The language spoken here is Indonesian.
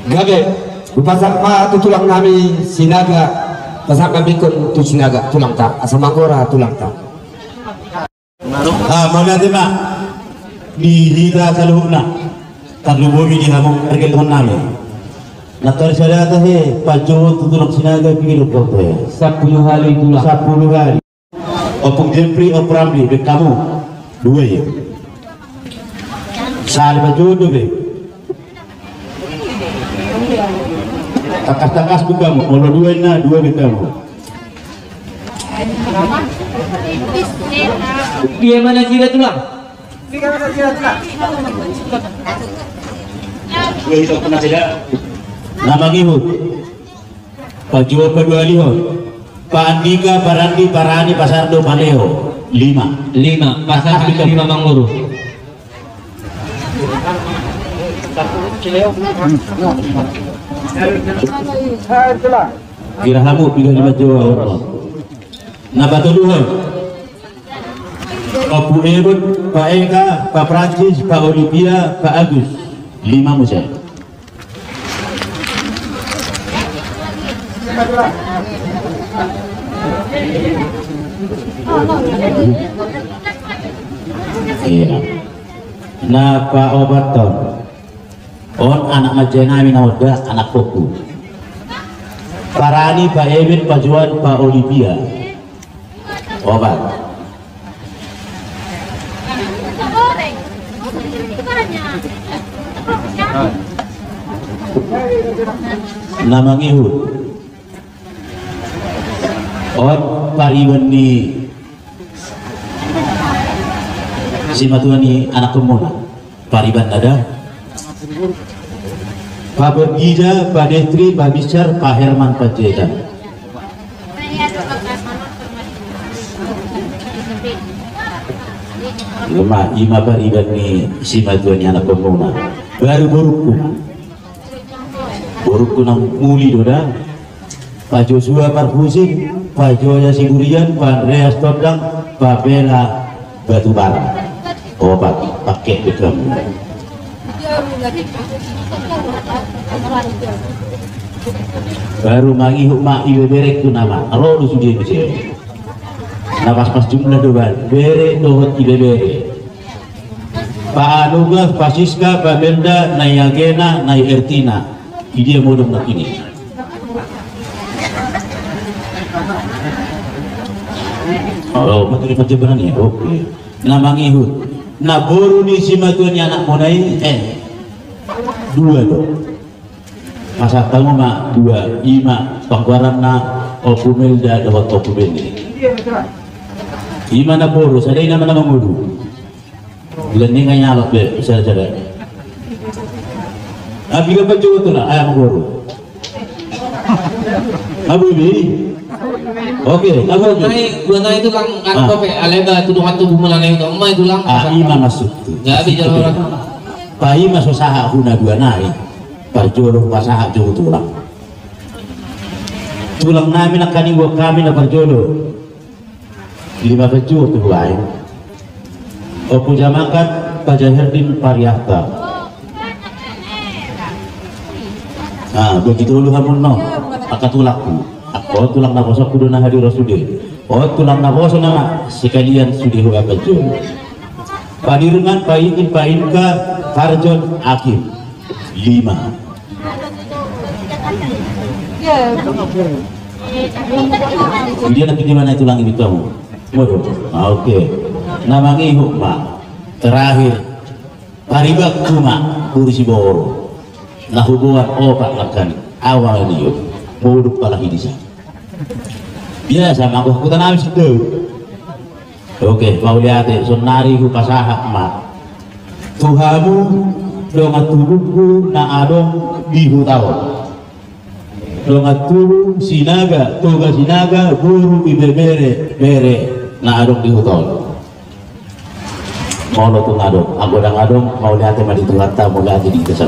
gabe pasar ma tu tulang nami sinaga pasar kami kun tu sinaga tulang tak asal mangora tulang tak mana tu mak di hida saluhna terlubu di hamong terkait dengan nami natar syariat he pajo tu tulang sinaga pilih kau tu 10 hari tulang 10 hari opung jempri opramli be kamu dua ya sal pajo tu be takas-takas be kamu kalau dua na dua be kamu dia mana sila tulang nama ngihut pajuwa kedua lihut Pak Andika Parandi Parani Pasardo Paleo 5 pasar 5 manguru kira kamu pilih 5 Jawa Nabatuluhan Pak Bu Ebon Pak Eka Pak Prancis Pak Olivia Pak Agus 5 musa iya nah Pak Obaton on anak majena minawda anak poku Parani Pak Emin Pak Juan Pak Olivia obat nama ngihut on pariban ni si matuani anak pemuda pariban ada Pak Bergija Pak Detri Pak Bicar Pak Herman Pak Jedan lemah ima pariban ni si matuani anak pemuda baru burukku nang muli doda Pak Joshua Parfusin Pak Joya Sigurian Pak Andreas Todang Pak Bela Batubara obat pakai bekam baru mangi hukma ibe berek tu nama alo lu sudah bisa pas jumlah doban berek dohot ibe berek Pak Anuga Pak Siska Pak Benda Nayagena Nay Ertina dia modong nak ini oh betul macam benar ni oke nama ngihut nah boru ni si matuan anak monai 2 dong masa tahu mak 2 ima pangguaran na opumel da dapat opumel ni ima na boru sada ina mana mangudu bila ni nganya alok be sada abila baca tu lah ayam boru abu bi oke abu gua itu lang kan kope alega tudungan tubuh melalui itu emak itu lang ima masuk nggak bisa orang pai masuk saha guna 2 naik parjodoh pasaha jauh tulang nami nak kani gua kami nak parjodoh 5 baju tu lain opo jamakan Pajaherdin Pariata nah begitu dulu hamun no akan tulakku aku tulang nabosa kudu na hadir Rasulullah oh tulang nabosa nama sekalian sudah huwa baju Padirungan Paingin Painka Farjon Akim 5 dia nanti di mana tulang ini kamu waduh oke nama ngihuk mak terakhir paribak kuma kursi boro nah hubungan opak lakan awal dia bodoh pala hidisa biasa aku tanam situ oke mau lihat sonari ku pasaha mak tuhamu donga tubuhku na adong bihu tawon donga tubuh sinaga toga sinaga buru ibe bere na adong bihu tawon mau lo tuh ngadong aku adong mau lihat madi tuh mau lihat di kesal